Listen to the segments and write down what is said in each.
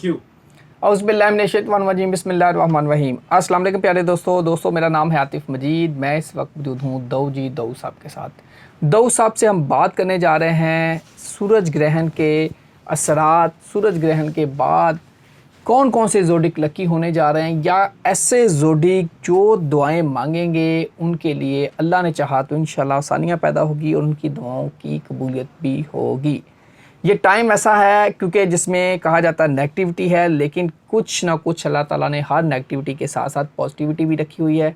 क्यों? औज़ुबिल्लाहिमिनश्शैतानिर्रजीम बिस्मिल्लाहिर्रहमानिर्रहीम। अस्सलाम वालेकुम प्यारे दोस्तों, मेरा नाम है आतिफ़ मजीद। मैं इस वक्त मौजूद हूँ दऊ साहब के साथ। दऊ साहब से हम बात करने जा रहे हैं सूरज ग्रहण के असरात, सूरज ग्रहण के बाद कौन कौन से ज़ोडिक लकी होने जा रहे हैं, या ऐसे ज़ोडिक जो दुआएं मांगेंगे उनके लिए अल्लाह ने चाहा तो इंशाल्लाह आसानियाँ पैदा होगी और उनकी दुआओं की कबूलियत भी होगी। ये टाइम ऐसा है क्योंकि जिसमें कहा जाता है नेगेटिविटी है, लेकिन कुछ ना कुछ अल्लाह ताला ने हर नेगेटिविटी के साथ साथ पॉजिटिविटी भी रखी हुई है,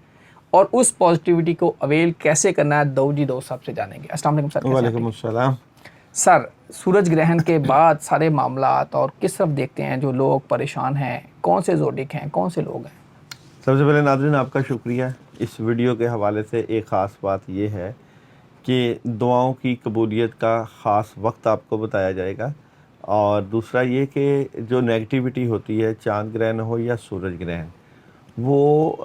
और उस पॉजिटिविटी को अवेल कैसे करना है दऊ साहब से जानेंगे। अस्सलाम वालेकुम सर। वालेकुम अस्सलाम। सर, सूरज ग्रहण के बाद सारे मामलात और किस तरफ देखते हैं जो लोग परेशान हैं, कौन से ज़ोडिक हैं, कौन से लोग हैं? सबसे पहले नाज़रीन आपका शुक्रिया। इस वीडियो के हवाले से एक ख़ास बात ये है कि दुआओं की कबूलियत का ख़ास वक्त आपको बताया जाएगा, और दूसरा ये कि जो नेगेटिविटी होती है, चांद ग्रहण हो या सूरज ग्रहण, वो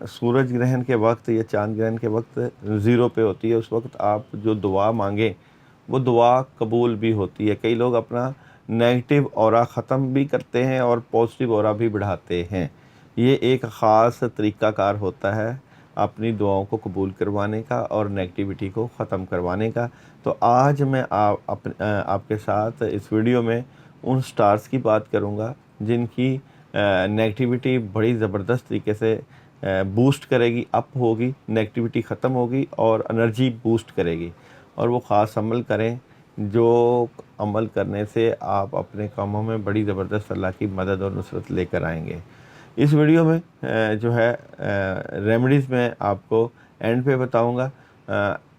सूरज ग्रहण के वक्त या चांद ग्रहण के वक्त ज़ीरो पे होती है। उस वक्त आप जो दुआ मांगें वो दुआ कबूल भी होती है। कई लोग अपना नेगेटिव ऑरा ख़त्म भी करते हैं और पॉजिटिव ऑरा भी बढ़ाते हैं। ये एक ख़ास तरीक़ाकार होता है अपनी दुआओं को कबूल करवाने का और नेगेटिविटी को ख़त्म करवाने का। तो आज मैं आपके साथ इस वीडियो में उन स्टार्स की बात करूँगा जिनकी नेगेटिविटी बड़ी ज़बरदस्त तरीके से बूस्ट करेगी, अप होगी, नेगेटिविटी ख़त्म होगी और एनर्जी बूस्ट करेगी। और वो ख़ास अमल करें जो अमल करने से आप अपने कामों में बड़ी ज़बरदस्त अल्लाह की मदद और नुसरत लेकर आएंगे। इस वीडियो में जो है रेमेडीज़ मैं आपको एंड पे बताऊंगा।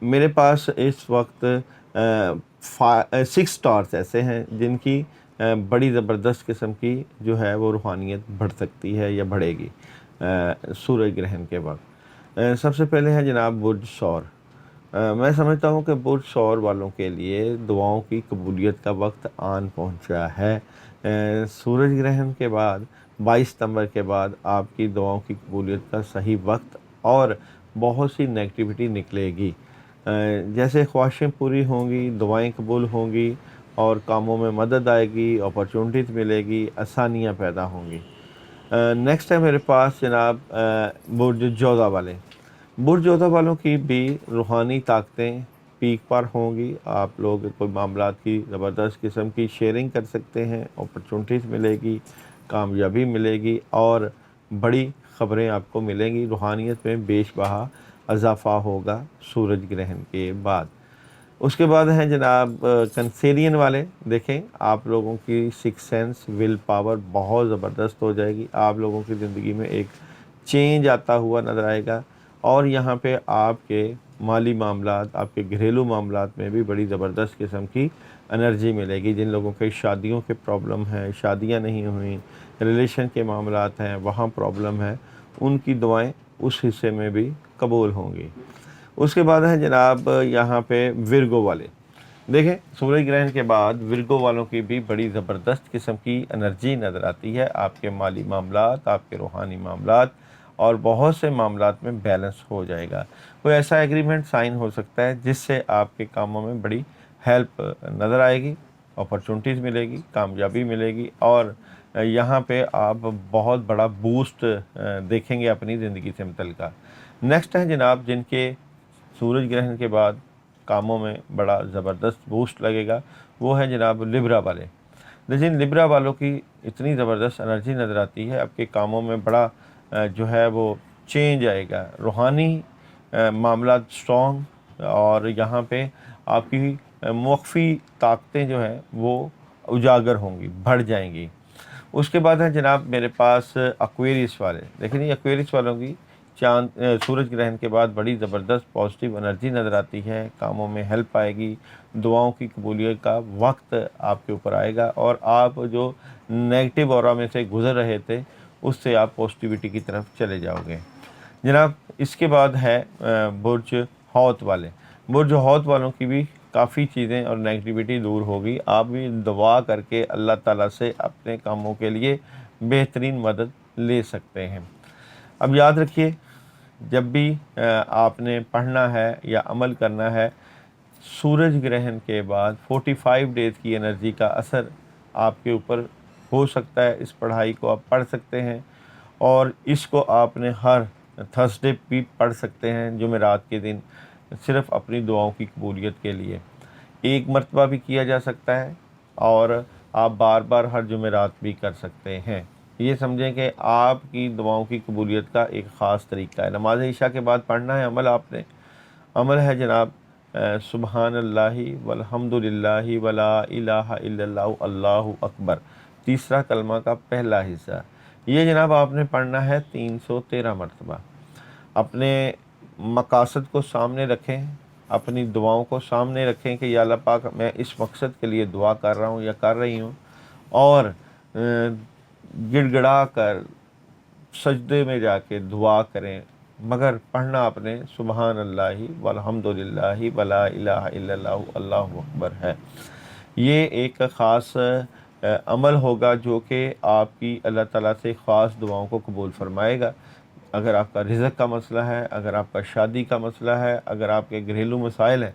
मेरे पास इस वक्त 6 स्टार्स ऐसे हैं जिनकी बड़ी ज़बरदस्त किस्म की जो है वो रूहानियत बढ़ सकती है या बढ़ेगी सूरज ग्रहण के वक्त। सबसे पहले है जनाब बुर्ज सौर। मैं समझता हूँ कि बुर्ज सौर वालों के लिए दुआओं की कबूलियत का वक्त आन पहुँचा है। सूरज ग्रहण के बाद 22 सितंबर के बाद आपकी दुआओं की कबूलियत का सही वक्त और बहुत सी नेगेटिविटी निकलेगी। जैसे ख्वाहिशें पूरी होंगी, दुआएं कबूल होंगी और कामों में मदद आएगी, अपॉर्चुनिटीज़ मिलेगी, आसानियाँ पैदा होंगी। नेक्स्ट है मेरे पास जनाब बुर्ज जोधा वाले। बुर्ज जोधा वालों की भी रूहानी ताकतें पीक पर होंगी। आप लोग कोई मामलात की ज़बरदस्त किस्म की शेयरिंग कर सकते हैं, अपॉर्चुनिटीज़ मिलेगी, कामयाबी मिलेगी और बड़ी ख़बरें आपको मिलेंगी। रूहानियत में बेशबहा इजाफ़ा होगा सूरज ग्रहण के बाद। उसके बाद हैं जनाब कैंसेरियन वाले। देखें, आप लोगों की सिक्स सेंस, विल पावर बहुत ज़बरदस्त हो जाएगी। आप लोगों की ज़िंदगी में एक चेंज आता हुआ नज़र आएगा और यहाँ पे आपके माली मामलात, आपके घरेलू मामलात में भी बड़ी ज़बरदस्त किस्म की एनर्जी मिलेगी। जिन लोगों के शादियों के प्रॉब्लम है, शादियाँ नहीं हुई, रिलेशन के मामलात हैं, वहाँ प्रॉब्लम है, उनकी दुआएं उस हिस्से में भी कबूल होंगी। उसके बाद है जनाब यहाँ पे विर्गो वाले। देखें, सूरज ग्रहण के बाद विर्गो वालों की भी बड़ी ज़बरदस्त किस्म की एनर्जी नज़र आती है। आपके माली मामलात, आपके रूहानी मामलात और बहुत से मामलात में बैलेंस हो जाएगा। कोई ऐसा एग्रीमेंट साइन हो सकता है जिससे आपके कामों में बड़ी हेल्प नज़र आएगी, अपॉर्चुनिटीज़ मिलेगी, कामयाबी मिलेगी और यहाँ पे आप बहुत बड़ा बूस्ट देखेंगे अपनी ज़िंदगी से मुतल्लिक़। नेक्स्ट है जनाब जिनके सूरज ग्रहण के बाद कामों में बड़ा ज़बरदस्त बूस्ट लगेगा, वो है जनाब लिब्रा वाले। लेकिन लिब्रा वालों की इतनी ज़बरदस्त एनर्जी नज़र आती है, आपके कामों में बड़ा जो है वो चेंज आएगा, रूहानी मामलात स्ट्रॉन्ग और यहाँ पे आपकी मख्फी ताकतें जो हैं वो उजागर होंगी, बढ़ जाएंगी। उसके बाद है जनाब मेरे पास एक्वेरियस वाले। लेकिन ये एक्वेरियस वालों की सूरज ग्रहण के बाद बड़ी ज़बरदस्त पॉजिटिव एनर्जी नज़र आती है, कामों में हेल्प आएगी, दुआओं की कबूलियत का वक्त आपके ऊपर आएगा और आप जो नेगेटिव ऑरा में से गुज़र रहे थे उससे आप पॉजिटिविटी की तरफ चले जाओगे जनाब। इसके बाद है बुर्ज हौत वाले। बुर्ज हौत वालों की भी काफ़ी चीज़ें और नेगेटिविटी दूर होगी। आप भी दुआ करके अल्लाह ताला से अपने कामों के लिए बेहतरीन मदद ले सकते हैं। अब याद रखिए, जब भी आपने पढ़ना है या अमल करना है, सूरज ग्रहण के बाद 45 डेज़ की एनर्जी का असर आपके ऊपर हो सकता है इस पढ़ाई को आप पढ़ सकते हैं, और इसको आपने हर थर्सडे भी पढ़ सकते हैं जुमेरात के दिन, सिर्फ़ अपनी दुआओं की कबूलियत के लिए। एक मरतबा भी किया जा सकता है और आप बार बार हर जुमेरात भी कर सकते हैं। ये समझें कि आपकी दुआओं की कबूलियत का एक ख़ास तरीका है। नमाज इशा के बाद पढ़ना है अमल, आपने अमल है जनाब सुबहानल्लाहि वल्हम्दुलिल्लाहि वला इलाहा इल्लल्लाहु अल्लाहु अकबर, तीसरा कलमा का पहला हिस्सा। ये जनाब आपने पढ़ना है 313 मरतबा। अपने मकासद को सामने रखें, अपनी दुआओं को सामने रखें कि या अल्लाह पाक मैं इस मकसद के लिए दुआ कर रहा हूँ या कर रही हूँ, और गिड़गिड़ा कर सजदे में जाके दुआ करें, मगर पढ़ना आपने सुबहान अल्लाहि वल्हम्दुलिल्लाहि वला इलाहा इल्लल्लाहु अल्लाहु अकबर है। ये एक ख़ास अमल होगा जो कि आपकी अल्लाह ताला से ख़ास दुआओं को कबूल फरमाएगा। अगर आपका रिज़्क़ का मसला है, अगर आपका शादी का मसला है, अगर आपके घरेलू मसाइल हैं,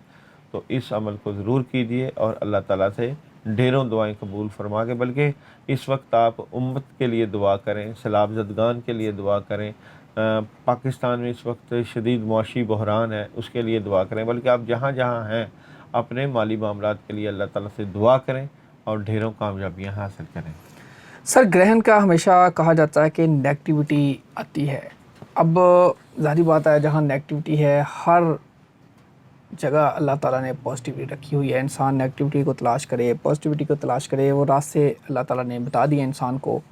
तो इस अमल को ज़रूर कीजिए और अल्लाह ताला से ढेरों दुआएं कबूल फरमा के, बल्कि इस वक्त आप उम्मत के लिए दुआ करें, सैलाब ज़दगान के लिए दुआ करें। पाकिस्तान में इस वक्त शदीद मुआशी बहरान है, उसके लिए दुआ करें, बल्कि आप जहाँ जहाँ हैं अपने माली मामलात के लिए अल्लाह ताला से दुआ करें और ढेरों कामयाबियाँ हासिल करें। सर, ग्रहण का हमेशा कहा जाता है कि नेगेटिविटी आती है। अब ज़ाहिर बात है, जहाँ नेगेटिविटी है हर जगह अल्लाह ताला ने पॉजिटिविटी रखी हुई है। इंसान नेगेटिविटी को तलाश करे, पॉजिटिविटी को तलाश करे, वो रास्ते अल्लाह ताला ने बता दिए इंसान को।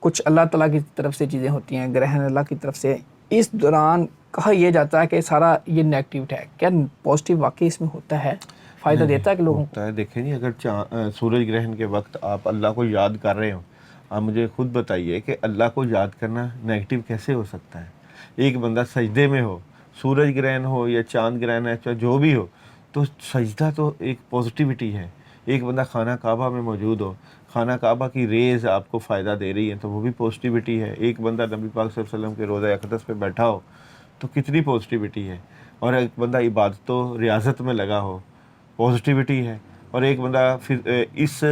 कुछ अल्लाह ताला की तरफ से चीज़ें होती हैं, ग्रहण अल्लाह की तरफ से। इस दौरान कहा यह जाता है कि सारा ये नेगेटिव है, क्या पॉजिटिव वाकई इसमें होता है, फ़ायदा देता है कि लोगों को? होता है। देखें जी, अगर सूरज ग्रहण के वक्त आप अल्लाह को याद कर रहे हो, आप मुझे खुद बताइए कि अल्लाह को याद करना नेगेटिव कैसे हो सकता है? एक बंदा सजदे में हो, सूरज ग्रहण हो या चांद ग्रहण है, चाहे जो भी हो, तो सजदा तो एक पॉजिटिविटी है। एक बंदा खाना काबा में मौजूद हो, खाना काबा की रेज़ आपको फ़ायदा दे रही है, तो वो भी पॉजिटिविटी है। एक बंदा नबी पाक सल्लल्लाहु अलैहि वसल्लम के रोज़ा अक़दस पे बैठा हो, तो कितनी पॉजिटिविटी है। और एक बंदा इबादतों रियाज़त में लगा हो, पॉजिटिविटी है। और एक बंदा फिर इस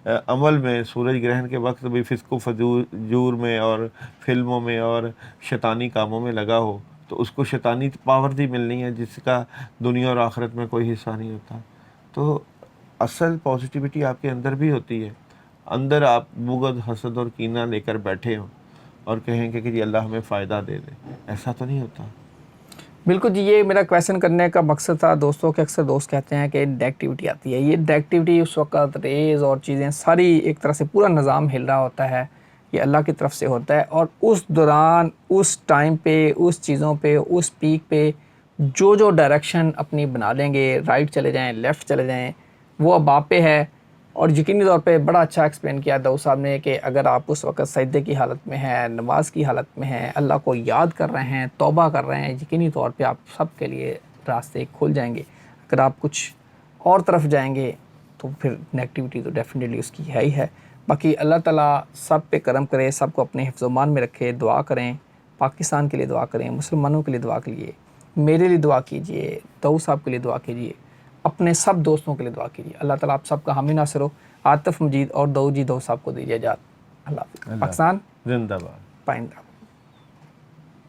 अमल में सूरज ग्रहण के वक्त भी फिस्को फजूर में और फिल्मों में और शैतानी कामों में लगा हो, तो उसको शैतानी पावर भी मिलनी है जिसका दुनिया और आखिरत में कोई हिस्सा नहीं होता। तो असल पॉजिटिविटी आपके अंदर भी होती है। अंदर आप बुग़्ज़, हसद और कीना लेकर बैठे हो और कहेंगे कि जी अल्लाह हमें फ़ायदा दे दे, ऐसा तो नहीं होता। बिल्कुल जी, ये मेरा क्वेश्चन करने का मकसद था दोस्तों कि अक्सर दोस्त कहते हैं कि नेगेटिविटी आती है। ये नेगेटिविटी उस वक्त रेज़ और चीज़ें सारी एक तरह से पूरा निज़ाम हिल रहा होता है, ये अल्लाह की तरफ से होता है। और उस दौरान, उस टाइम पे, उस चीज़ों पे, उस पीक पे जो डायरेक्शन अपनी बना लेंगे, राइट चले जाएँ, लेफ़्ट चले जाएँ, वो अब आप पे है। और यकीनी तौर पे बड़ा अच्छा एक्सप्लेन किया दाऊद साहब ने कि अगर आप उस वक्त सजदे की हालत में हैं, नमाज की हालत में हैं, अल्लाह को याद कर रहे हैं, तौबा कर रहे हैं, यकीनी तौर पे आप सब के लिए रास्ते खुल जाएंगे। अगर आप कुछ और तरफ जाएंगे तो फिर नेगेटिविटी तो डेफिनेटली उसकी है ही है। बाकी अल्लाह ताला सब पे करम करे, सबको अपने हिफ्ज़-ओ-मान में रखे। दुआ करें, पाकिस्तान के लिए दुआ करें, मुसलमानों के लिए दुआ कीजिए, मेरे लिए दुआ कीजिए, दाऊद साहब के लिए दुआ कीजिए, अपने सब दोस्तों के लिए दुआ कीजिए। अल्लाह ताला आप सबका हामी नासिर हो। आतिफ मजीद और दाऊद साहब को दीजिए इजाज़त। अल्लाह हाफ़िज़। पाकिस्तान जिंदाबाद। पाइंदा।